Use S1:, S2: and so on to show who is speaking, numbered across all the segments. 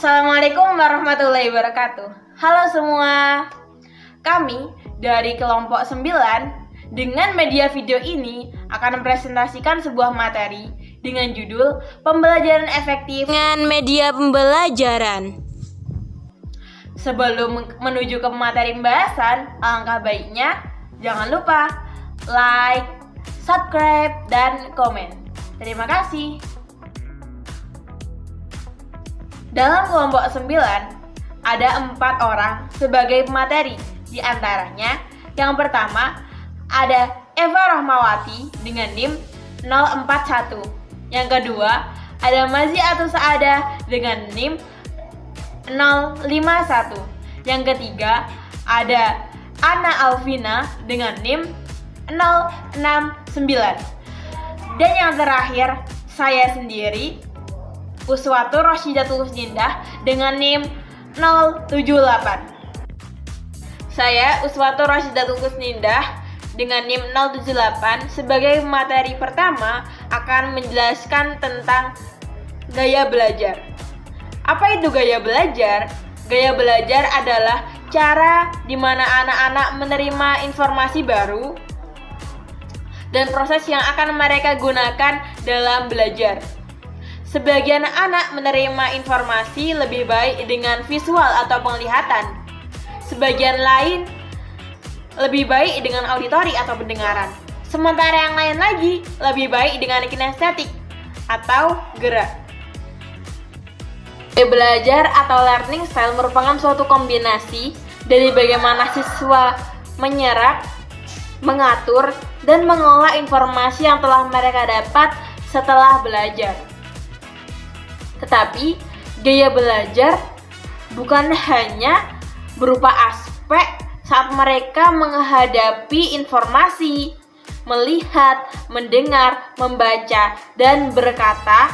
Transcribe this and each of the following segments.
S1: Assalamualaikum warahmatullahi wabarakatuh. Halo semua. Kami dari kelompok 9 dengan media video ini akan mempresentasikan sebuah materi dengan judul Pembelajaran Efektif
S2: dengan media pembelajaran.
S1: Sebelum menuju ke materi pembahasan, alangkah baiknya jangan lupa like, subscribe, dan komen. Terima kasih. Dalam kelompok 9, ada 4 orang sebagai pemateri. Di antaranya, yang pertama ada Eva Rahmawati dengan NIM 041. Yang kedua, ada Mazi Atul Saadah dengan NIM 051. Yang ketiga, ada Ana Alvina dengan NIM 069. Dan yang terakhir, saya sendiri, Uswatu Rasyidatul Husnindah dengan NIM 078. Saya Uswatu Rasyidatul Husnindah dengan NIM 078 sebagai materi pertama akan menjelaskan tentang gaya belajar. Apa itu gaya belajar? Gaya belajar adalah cara di mana anak-anak menerima informasi baru dan proses yang akan mereka gunakan dalam belajar. Sebagian anak menerima informasi lebih baik dengan visual atau penglihatan. Sebagian lain lebih baik dengan auditori atau pendengaran. Sementara yang lain lagi lebih baik dengan kinestetik atau gerak. Belajar atau learning style merupakan suatu kombinasi dari bagaimana siswa menyerap, mengatur, dan mengolah informasi yang telah mereka dapat setelah belajar. Tetapi, gaya belajar bukan hanya berupa aspek saat mereka menghadapi informasi, melihat, mendengar, membaca, dan berkata,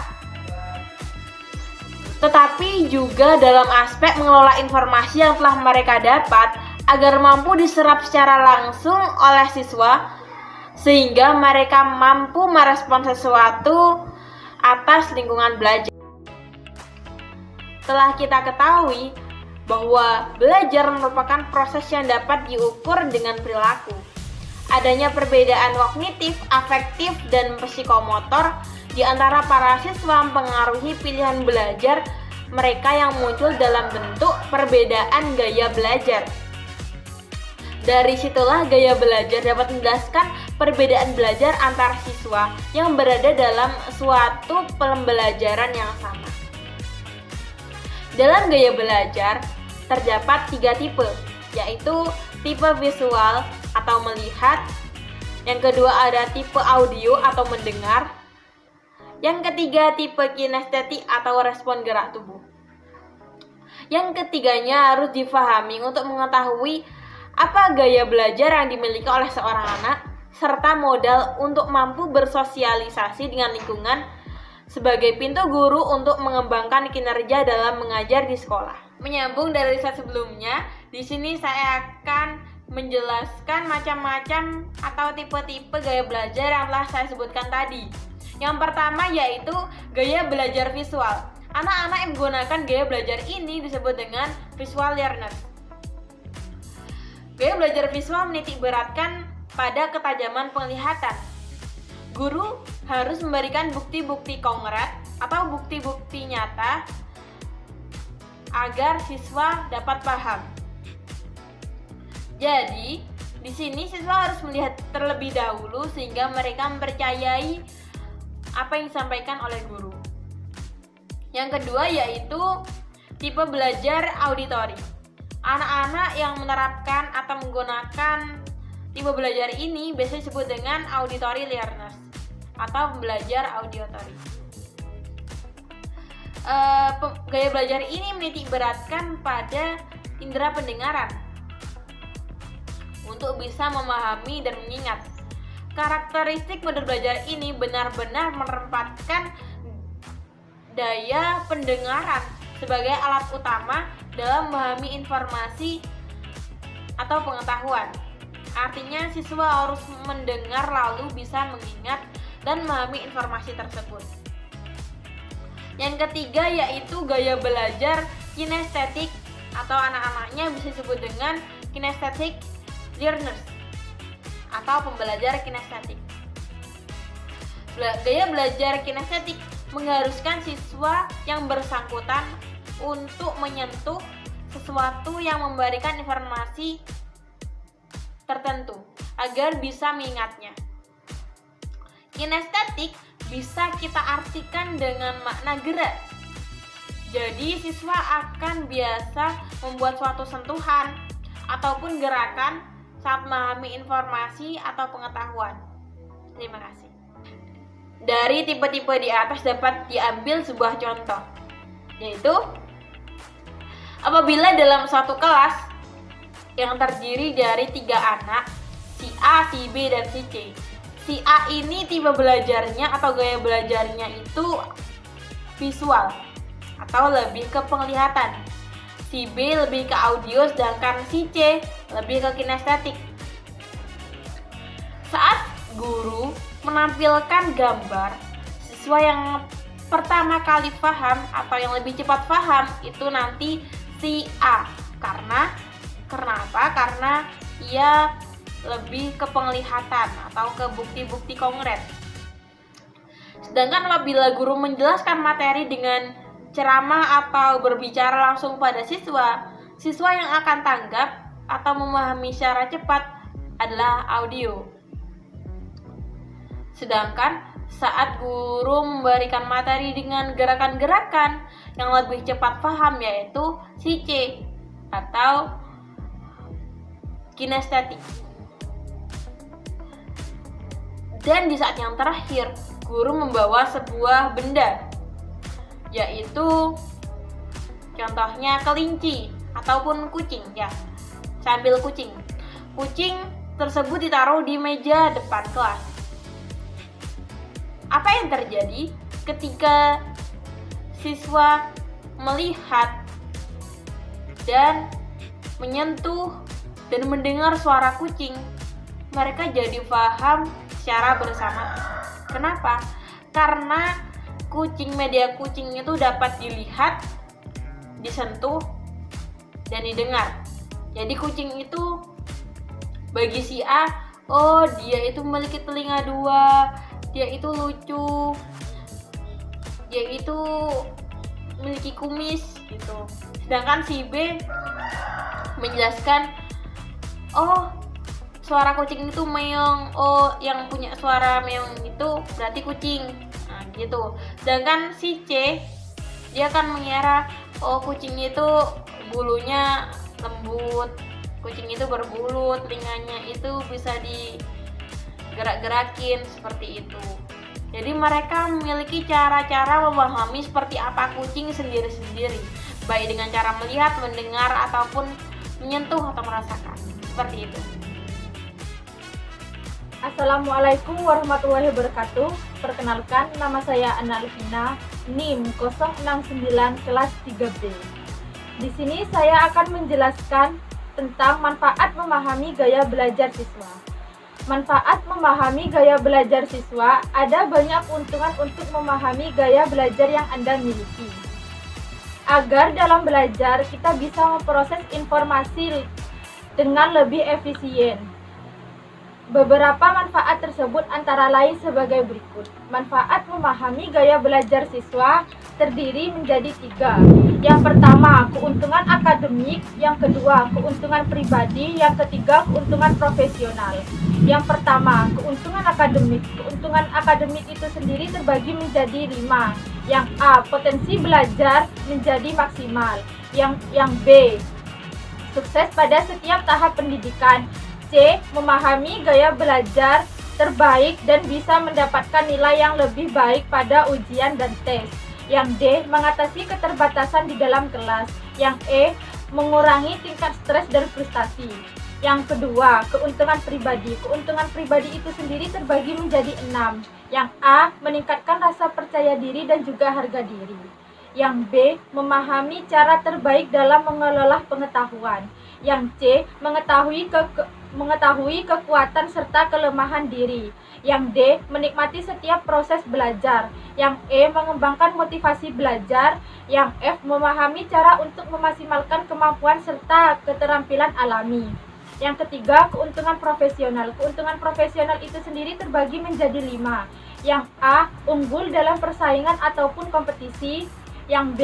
S1: tetapi juga dalam aspek mengelola informasi yang telah mereka dapat agar mampu diserap secara langsung oleh siswa, sehingga mereka mampu merespon sesuatu atas lingkungan belajar. Telah kita ketahui bahwa belajar merupakan proses yang dapat diukur dengan perilaku. Adanya perbedaan kognitif, afektif, dan psikomotor di antara para siswa mempengaruhi pilihan belajar mereka yang muncul dalam bentuk perbedaan gaya belajar. Dari situlah gaya belajar dapat menjelaskan perbedaan belajar antar siswa yang berada dalam suatu pembelajaran yang sama. Dalam gaya belajar, terdapat 3 tipe, yaitu tipe visual atau melihat, yang kedua ada tipe audio atau mendengar, yang ketiga tipe kinestetik atau respon gerak tubuh. Yang ketiganya harus difahami untuk mengetahui apa gaya belajar yang dimiliki oleh seorang anak, serta modal untuk mampu bersosialisasi dengan lingkungan sebagai pintu guru untuk mengembangkan kinerja dalam mengajar di sekolah. Menyambung dari riset sebelumnya, di sini saya akan menjelaskan macam-macam atau tipe-tipe gaya belajar yang telah saya sebutkan tadi. Yang pertama yaitu gaya belajar visual. Anak-anak yang menggunakan gaya belajar ini disebut dengan visual learner. Gaya belajar visual menitik beratkan pada ketajaman penglihatan. Guru harus memberikan bukti-bukti konkret atau bukti-bukti nyata agar siswa dapat paham. Jadi, di sini siswa harus melihat terlebih dahulu sehingga mereka mempercayai apa yang disampaikan oleh guru. Yang kedua yaitu tipe belajar auditori. Anak-anak yang menerapkan atau menggunakan tipe belajar ini biasanya disebut dengan auditory learners atau pembelajar auditory. Gaya belajar ini menitik beratkan pada indera pendengaran untuk bisa memahami dan mengingat. Karakteristik model belajar ini benar-benar menempatkan daya pendengaran sebagai alat utama dalam memahami informasi atau pengetahuan. Artinya siswa harus mendengar lalu bisa mengingat dan memahami informasi tersebut. Yang ketiga yaitu gaya belajar kinesthetic atau anak-anaknya bisa disebut dengan kinesthetic learners atau pembelajar kinestetik. Gaya belajar kinestetik mengharuskan siswa yang bersangkutan untuk menyentuh sesuatu yang memberikan informasi tertentu agar bisa mengingatnya. Kinestetik bisa kita artikan dengan makna gerak. Jadi siswa akan biasa membuat suatu sentuhan ataupun gerakan saat memahami informasi atau pengetahuan. Terima kasih. Dari tipe-tipe di atas dapat diambil sebuah contoh, yaitu apabila dalam satu kelas yang terdiri dari 3 anak, si A, si B, dan si C. Si A ini tipe belajarnya atau gaya belajarnya itu visual atau lebih ke penglihatan. Si B lebih ke audio, sedangkan si C lebih ke kinestetik. Saat guru menampilkan gambar, siswa yang pertama kali paham atau yang lebih cepat paham itu nanti si A. Karena apa? Karena ia lebih ke penglihatan atau ke bukti-bukti konkret. Sedangkan apabila guru menjelaskan materi dengan ceramah atau berbicara langsung pada siswa, siswa yang akan tanggap atau memahami secara cepat adalah audio. Sedangkan saat guru memberikan materi dengan gerakan-gerakan yang lebih cepat paham yaitu si C atau kinestetik. Dan di saat yang terakhir, guru membawa sebuah benda, yaitu contohnya kelinci ataupun kucing ya. Sambil kucing. Kucing tersebut ditaruh di meja depan kelas. Apa yang terjadi ketika siswa melihat dan menyentuh dan mendengar suara kucing? Mereka jadi paham secara bersamaan. Kenapa? Karena media kucing itu dapat dilihat, disentuh, dan didengar. Jadi kucing itu bagi si A, oh dia itu memiliki telinga 2, dia itu lucu, dia itu memiliki kumis gitu. Sedangkan si B menjelaskan, oh suara kucing itu meong, oh yang punya suara meong itu berarti kucing. Nah, gitu. Sedangkan si C dia akan mengira, oh kucing itu bulunya lembut, kucing itu berbulu, telinganya itu bisa digerak-gerakin seperti itu. Jadi mereka memiliki cara-cara memahami seperti apa kucing sendiri-sendiri, baik dengan cara melihat, mendengar, ataupun menyentuh atau merasakan. Seperti itu.
S3: Assalamualaikum warahmatullahi wabarakatuh. Perkenalkan, nama saya Ana Alvina, NIM 069 kelas 3B. Di sini saya akan menjelaskan tentang manfaat memahami gaya belajar siswa. Manfaat memahami gaya belajar siswa, ada banyak keuntungan untuk memahami gaya belajar yang Anda miliki. Agar dalam belajar kita bisa memproses informasi dengan lebih efisien. Beberapa manfaat tersebut antara lain sebagai berikut. Manfaat memahami gaya belajar siswa terdiri menjadi 3. Yang pertama, keuntungan akademik. Yang kedua, keuntungan pribadi. Yang ketiga, keuntungan profesional. Yang pertama, keuntungan akademik. Keuntungan akademik itu sendiri terbagi menjadi 5. Yang A, potensi belajar menjadi maksimal. Yang B, sukses pada setiap tahap pendidikan. C, memahami gaya belajar terbaik dan bisa mendapatkan nilai yang lebih baik pada ujian dan tes. Yang D, mengatasi keterbatasan di dalam kelas. Yang E, mengurangi tingkat stres dan frustasi. Yang kedua, keuntungan pribadi. Keuntungan pribadi itu sendiri terbagi menjadi 6. Yang A, meningkatkan rasa percaya diri dan juga harga diri. Yang B, memahami cara terbaik dalam mengelola pengetahuan. Yang C. Mengetahui kekuatan serta kelemahan diri. Yang D. Menikmati setiap proses belajar. Yang E. Mengembangkan motivasi belajar. Yang F. Memahami cara untuk memaksimalkan kemampuan serta keterampilan alami. Yang ketiga, keuntungan profesional. Keuntungan profesional itu sendiri terbagi menjadi 5. Yang A. Unggul dalam persaingan ataupun kompetisi. Yang B.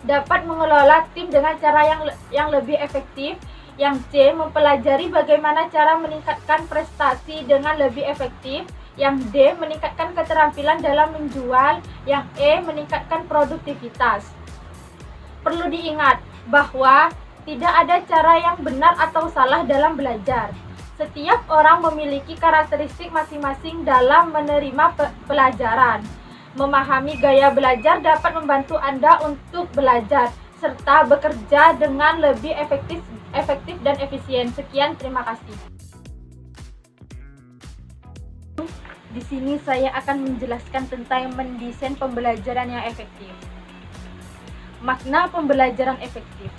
S3: Dapat mengelola tim dengan cara yang lebih efektif. Yang C. Mempelajari bagaimana cara meningkatkan prestasi dengan lebih efektif. Yang D. Meningkatkan keterampilan dalam menjual. Yang E. Meningkatkan produktivitas. Perlu diingat bahwa tidak ada cara yang benar atau salah dalam belajar. Setiap orang memiliki karakteristik masing-masing dalam menerima pelajaran. Memahami gaya belajar dapat membantu Anda untuk belajar serta bekerja dengan lebih efektif dan efisien. Sekian, terima kasih. Di sini saya akan menjelaskan tentang mendesain pembelajaran yang efektif. Makna pembelajaran efektif.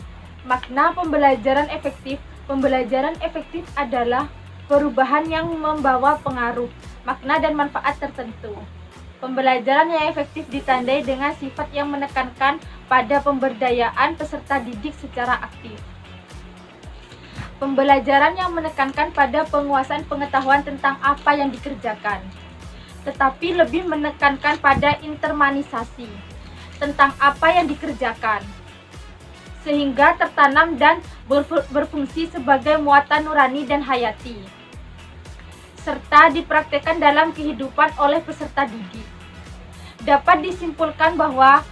S3: Makna pembelajaran efektif. Pembelajaran efektif adalah perubahan yang membawa pengaruh, makna dan manfaat tertentu. Pembelajaran yang efektif ditandai dengan sifat yang menekankan pada pemberdayaan peserta didik secara aktif. Pembelajaran yang menekankan pada penguasaan pengetahuan tentang apa yang dikerjakan, tetapi lebih menekankan pada internalisasi tentang apa yang dikerjakan, sehingga tertanam dan berfungsi sebagai muatan nurani dan hayati, serta dipraktikkan dalam kehidupan oleh peserta didik. Dapat disimpulkan bahwa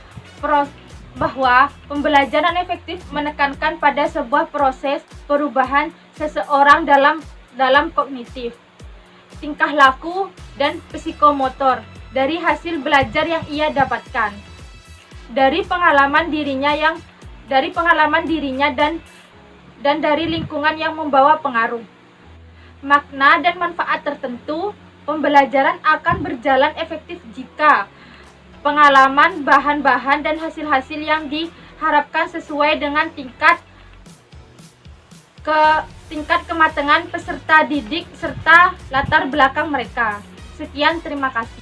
S3: pembelajaran efektif menekankan pada sebuah proses perubahan seseorang dalam kognitif, tingkah laku, dan psikomotor dari hasil belajar yang ia dapatkan dari pengalaman dirinya dan dari lingkungan yang membawa pengaruh, makna dan manfaat tertentu. Pembelajaran akan berjalan efektif jika pengalaman, bahan-bahan, dan hasil-hasil yang diharapkan sesuai dengan tingkat kematangan peserta didik serta latar belakang mereka. Sekian, terima kasih.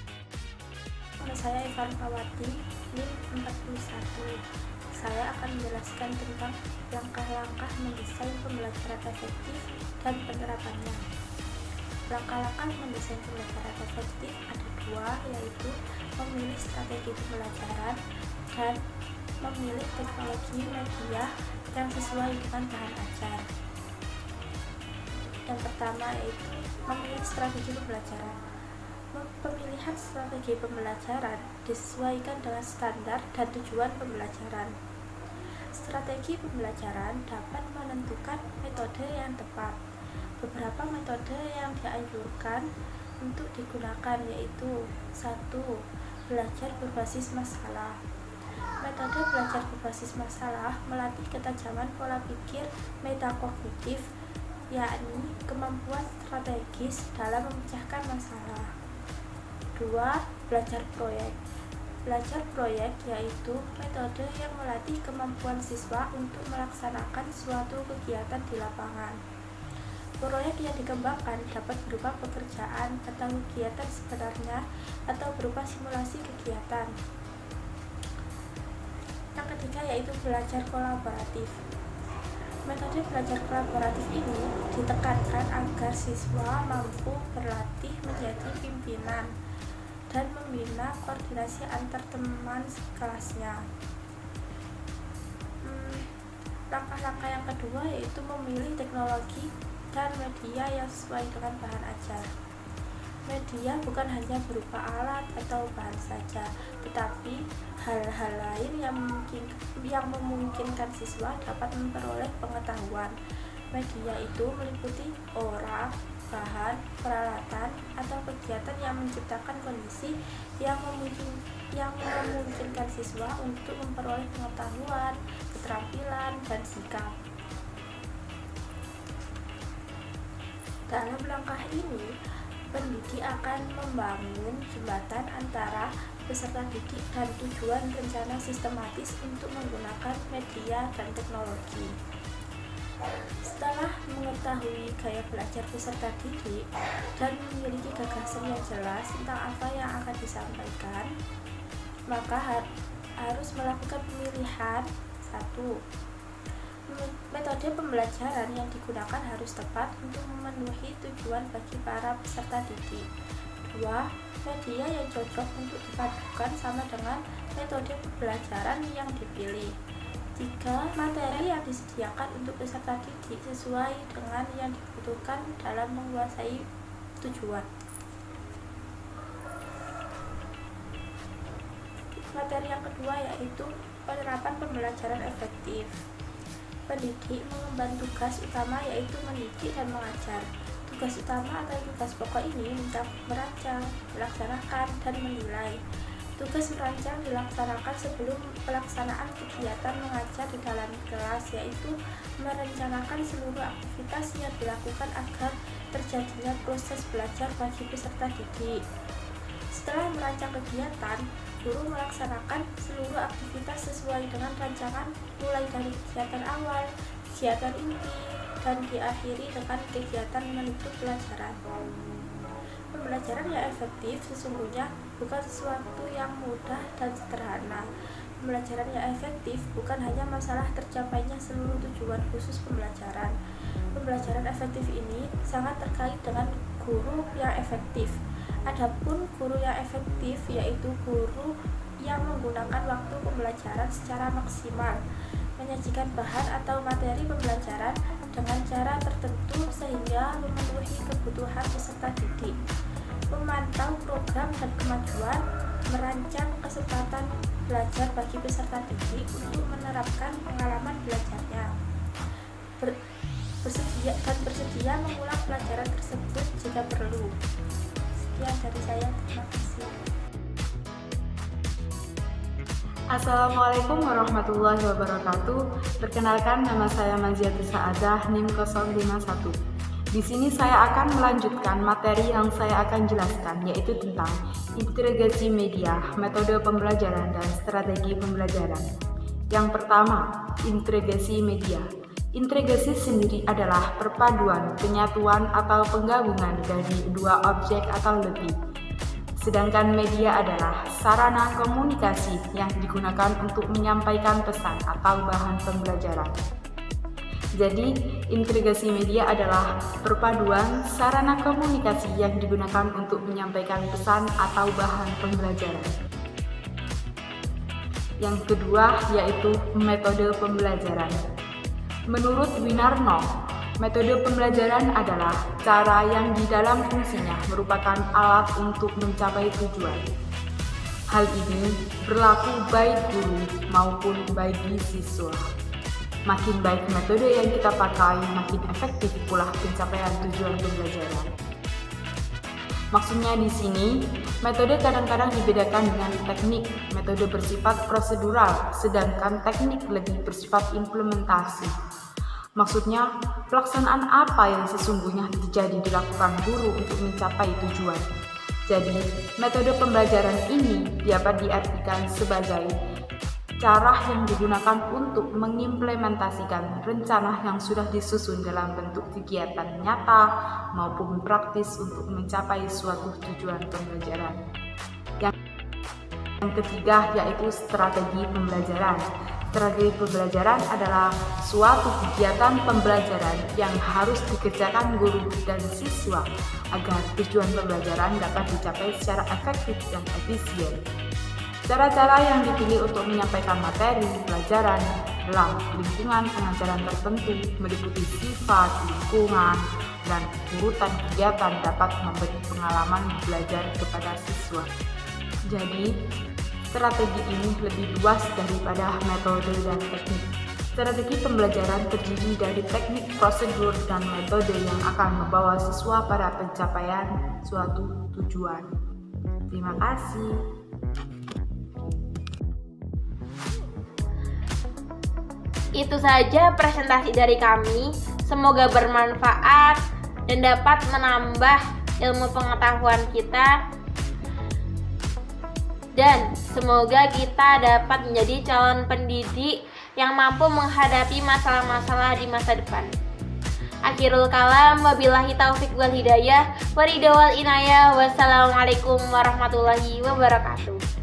S4: Nama saya Evan Pawati, NIM 41. Saya akan menjelaskan tentang langkah-langkah mendesain pembelajaran efektif dan penerapannya. Langkah-langkah mendesain pembelajaran efektif ada 2, yaitu memilih strategi pembelajaran dan memilih teknologi media yang sesuai dengan bahan ajar. Yang pertama yaitu memilih strategi pembelajaran. Pemilihan strategi pembelajaran disesuaikan dengan standar dan tujuan pembelajaran. Strategi pembelajaran dapat menentukan metode yang tepat. Beberapa metode yang dianjurkan untuk digunakan yaitu 1. Belajar berbasis masalah. Metode belajar berbasis masalah melatih ketajaman pola pikir metakognitif, yakni kemampuan strategis dalam memecahkan masalah. 2. Belajar proyek. Belajar proyek yaitu metode yang melatih kemampuan siswa untuk melaksanakan suatu kegiatan di lapangan. Proyek yang dikembangkan dapat berupa pekerjaan atau kegiatan sebenarnya atau berupa simulasi kegiatan. Yang ketiga yaitu belajar kolaboratif. Metode belajar kolaboratif ini ditekankan agar siswa mampu berlatih menjadi pimpinan dan membina koordinasi antar teman sekelasnya. Langkah-langkah yang kedua yaitu memilih teknologi dan media yang sesuai dengan bahan ajar. Media bukan hanya berupa alat atau bahan saja, tetapi hal-hal lain yang memungkinkan siswa dapat memperoleh pengetahuan. Media itu meliputi orang, bahan, peralatan, atau kegiatan yang menciptakan kondisi yang memungkinkan siswa untuk memperoleh pengetahuan, keterampilan, dan sikap. Dalam langkah ini, pendidik akan membangun jembatan antara peserta didik dan tujuan rencana sistematis untuk menggunakan media dan teknologi. Setelah mengetahui gaya belajar peserta didik dan memiliki gagasan yang jelas tentang apa yang akan disampaikan, maka harus melakukan pemilihan. 1. Metode pembelajaran yang digunakan harus tepat untuk memenuhi tujuan bagi para peserta didik. 2. Media yang cocok untuk dipadukan sama dengan metode pembelajaran yang dipilih. 3. Materi yang disediakan untuk peserta didik sesuai dengan yang dibutuhkan dalam menguasai tujuan. Materi yang kedua yaitu penerapan pembelajaran efektif. Pendidik mengemban tugas utama yaitu mendidik dan mengajar. Tugas utama atau tugas pokok ini merancang, melaksanakan, dan menilai. Tugas merancang dilaksanakan sebelum pelaksanaan kegiatan mengajar di dalam kelas, yaitu merencanakan seluruh aktivitas yang dilakukan agar terjadinya proses belajar bagi peserta didik. Setelah merancang kegiatan, guru melaksanakan seluruh aktivitas sesuai dengan rancangan, mulai dari kegiatan awal, kegiatan inti, dan diakhiri dengan kegiatan menutup pelajaran. Pembelajaran yang efektif sesungguhnya bukan sesuatu yang mudah dan sederhana. Pembelajaran yang efektif bukan hanya masalah tercapainya seluruh tujuan khusus pembelajaran. Pembelajaran efektif ini sangat terkait dengan guru yang efektif. Adapun guru yang efektif yaitu guru yang menggunakan waktu pembelajaran secara maksimal, menyajikan bahan atau materi pembelajaran dengan cara tertentu sehingga memenuhi kebutuhan peserta didik, memantau program dan kemajuan, merancang kesempatan belajar bagi peserta didik untuk menerapkan pengalaman belajarnya, bersedia mengulang pelajaran tersebut jika perlu. Sekian dari saya, terima kasih.
S5: Assalamualaikum warahmatullahi wabarakatuh. Perkenalkan, nama saya Manziatul Sa'adah, NIM 051. Di sini saya akan melanjutkan materi yang saya akan jelaskan, yaitu tentang integrasi media, metode pembelajaran, dan strategi pembelajaran. Yang pertama, integrasi media. Integrasi sendiri adalah perpaduan, penyatuan, atau penggabungan dari dua objek atau lebih. Sedangkan media adalah sarana komunikasi yang digunakan untuk menyampaikan pesan atau bahan pembelajaran. Jadi, integrasi media adalah perpaduan sarana komunikasi yang digunakan untuk menyampaikan pesan atau bahan pembelajaran. Yang kedua yaitu metode pembelajaran. Menurut Winarno, metode pembelajaran adalah cara yang di dalam fungsinya merupakan alat untuk mencapai tujuan. Hal ini berlaku baik guru maupun bagi siswa. Makin baik metode yang kita pakai, makin efektif pula pencapaian tujuan pembelajaran. Maksudnya di sini, metode kadang-kadang dibedakan dengan teknik. Metode bersifat prosedural, sedangkan teknik lebih bersifat implementasi. Maksudnya, pelaksanaan apa yang sesungguhnya terjadi dilakukan guru untuk mencapai tujuan. Jadi, metode pembelajaran ini dapat diartikan sebagai cara yang digunakan untuk mengimplementasikan rencana yang sudah disusun dalam bentuk kegiatan nyata maupun praktis untuk mencapai suatu tujuan pembelajaran. Yang ketiga yaitu strategi pembelajaran. Strategi pembelajaran adalah suatu kegiatan pembelajaran yang harus dikerjakan guru dan siswa agar tujuan pembelajaran dapat dicapai secara efektif dan efisien. Cara-cara yang dipilih untuk menyampaikan materi pelajaran dalam lingkungan pengajaran tertentu meliputi sifat, lingkungan, dan urutan kegiatan dapat memberi pengalaman belajar kepada siswa. Jadi, strategi ini lebih luas daripada metode dan teknik. Strategi pembelajaran terdiri dari teknik, prosedur, dan metode yang akan membawa siswa pada pencapaian suatu tujuan. Terima kasih.
S1: Itu saja presentasi dari kami. Semoga bermanfaat dan dapat menambah ilmu pengetahuan kita. Dan semoga kita dapat menjadi calon pendidik yang mampu menghadapi masalah-masalah di masa depan. Akhirul kalam, wabillahi taufiq wal hidayah, waridawal inayah, wassalamualaikum warahmatullahi wabarakatuh.